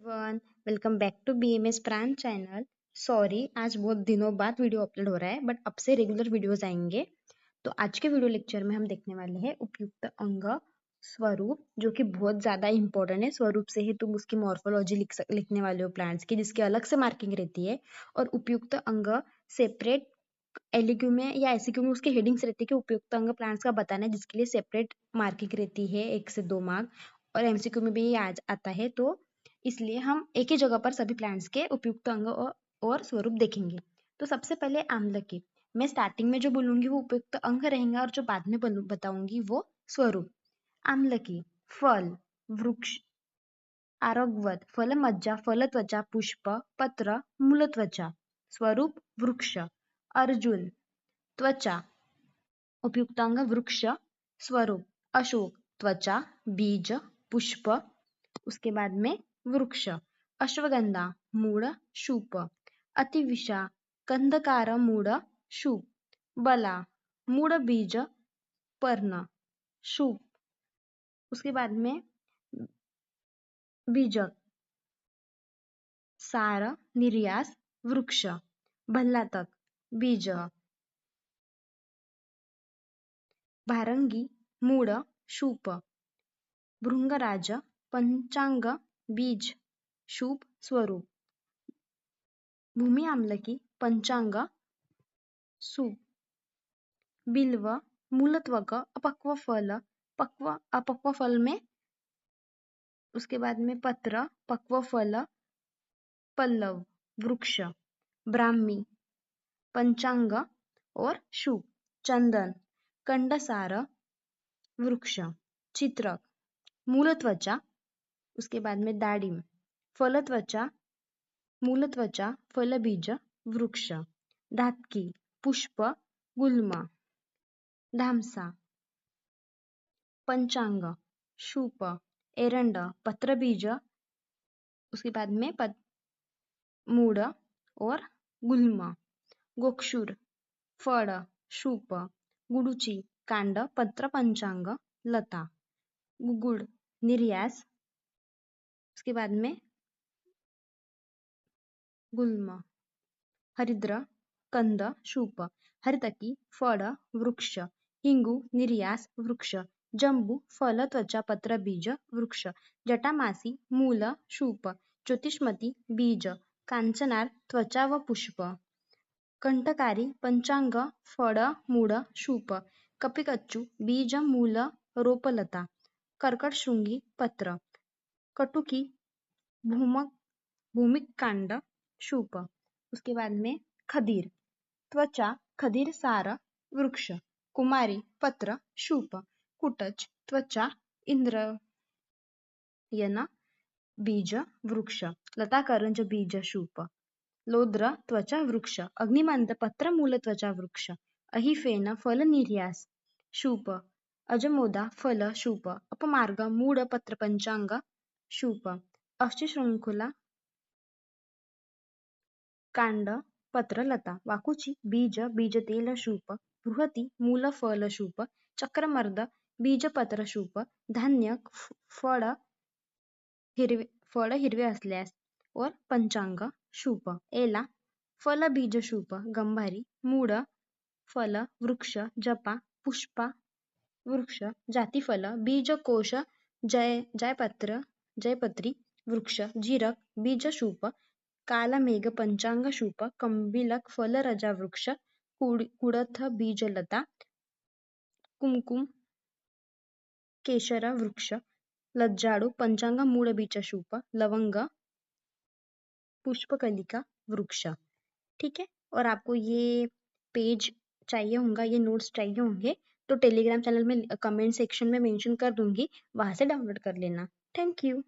One welcome back to BMS Pran channel. Sorry, आज बहुत दिनों बाद वीडियो अपलोड हो रहा है, बट अब से रेगुलर वीडियोस आएंगे। तो आज के वीडियो लेक्चर में हम देखने वाले हैं उपयुक्त अंग स्वरूप, जो कि बहुत ज़्यादा इंपॉर्टेंट है। स्वरूप से ही तुम उसकी मॉर्फोलॉजी लिखने वाले हो प्लांट्स की, जिसकी अलग से मार्किंग रहती है। और उपयुक्त अंग सेपरेट एलक्यू में या एसक्यू में उसके हेडिंग्स रहती है कि उपयुक्त अंग प्लांट्स का बताना है, जिसके लिए सेपरेट मार्किंग रहती है 1 से 2 मार्क। और MCQ में भी ये आज आता है, तो इसलिए हम एक ही जगह पर सभी प्लांट्स के उपयुक्त अंग और स्वरूप देखेंगे। तो सबसे पहले आम्लकी। मैं स्टार्टिंग में जो बोलूंगी वो उपयुक्त अंग रहेंगे, और जो बाद में बताऊंगी वो स्वरूप। आम्लकी फल, वृक्ष, आरोग्यवत, फलमज्जा, फलत्वचा, पुष्प, पत्र, मूलत्वचा। स्वरूप वृक्ष। अर्जुन त्वचा, उपयुक्तांग वृक्ष, स्वरूप अशोक, त्वचा, बीज, पुष्प, उसके बाद में वृक्ष। अश्वगंधा मूळ, शूप। अतिविषा कंधकार, मूळ, शूप। बला मूळ, बीज, पर्ण, शूप। उसके बाद में बीजक, सार, निर्यास, वृक्ष। भल्लातक बीज। भारंगी मूळ, शूप। भृंगराज पंचांग, बीज, शूप, स्वरूप। भूमि आम्लकी पंचांग, सूप। बिल्व मूलत्वक, अपक्व फल, अपक्व फल में उसके बाद में पत्र, पक्व फल, पल्लव, वृक्ष। ब्राह्मी पंचांग और शूप। चंदन कंडसार, वृक्ष। चित्रक मूलत्वचा, उसके बाद में दाडिम। फलत्वचा, मूलत्वचा, फलबीज, वृक्ष। धातकी पुष्प, गुल्म। धामसा पंचांग, शूप। एरंड पत्रबीज, उसके बाद में मूड और गुल्म। गोक्षुर फळ, शूप। गुडुची कांड, पत्र, पंचांग, लता। गुगुड निर्यास, उसके बाद में गुल्म। हरिद्र कंद, शूप। हरितकी फळ, वृक्ष। हिंगू निर्यास, वृक्ष। जंबू फल, त्वचा, पत्र, बीज, वृक्ष। जटामासी मूल, शूप। ज्योतिष्मती बीज। कांचनार त्वचा व पुष्प। कंठकारी पंचांग, फळ, मूळ, शूप। कपिकच्चू बीज, मूल, रोपलता। कर्कटशृंगी पत्र। कटुकी भूमिक कांड, शूप। उसके बाद में खदीर त्वचा, खदीर, सार, वृक्ष। कुमारी पत्र, शूप। कुटच त्वचा, इंद्रयन, बीज, वृक्ष। लताकरंज बीज, शूप। लोद्र त्वचा, वृक्ष। अग्निमंत पत्र, मूल, त्वचा, वृक्ष। अहिफेन फल, निर्यास, शूप। अजमोदा फल, शूप। अपमार्ग मूळ, पत्र, पंचांग, शूप। अष्टशृंखला कांड, पत्र, लता। वाकुची बीज, बीजतेल, शूप। बृहती मूल, फल, शूप। चक्रमर्द बीज, पत्र, शूप। धान्य फळ हिरवे असल्यास और पंचांग, शूप। एला फल, बीज, शूप। गंभारी मूळ, फल, वृक्ष। जपा पुष्पा, वृक्ष। जातीफल बीज, कोश, जयपत्री, वृक्ष। जीरक बीज, शूप। कालमेघ पंचांग, शूप। कंबिलक फल, रजा, वृक्ष। कुडथ बीज, लता। कुमकुम केशर, वृक्ष। लज्जाळू पंचांग, मूळ, बीज, शूप। लवंग पुष्पकलिका, वृक्ष। ठीक है। और आपको ये पेज चाहिए होगा, ये नोट्स चाहिए होंगे, तो टेलीग्राम चैनल में कमेंट सेक्शन में मेंशन कर दूंगी, वहां से डाउनलोड कर लेना। Thank you.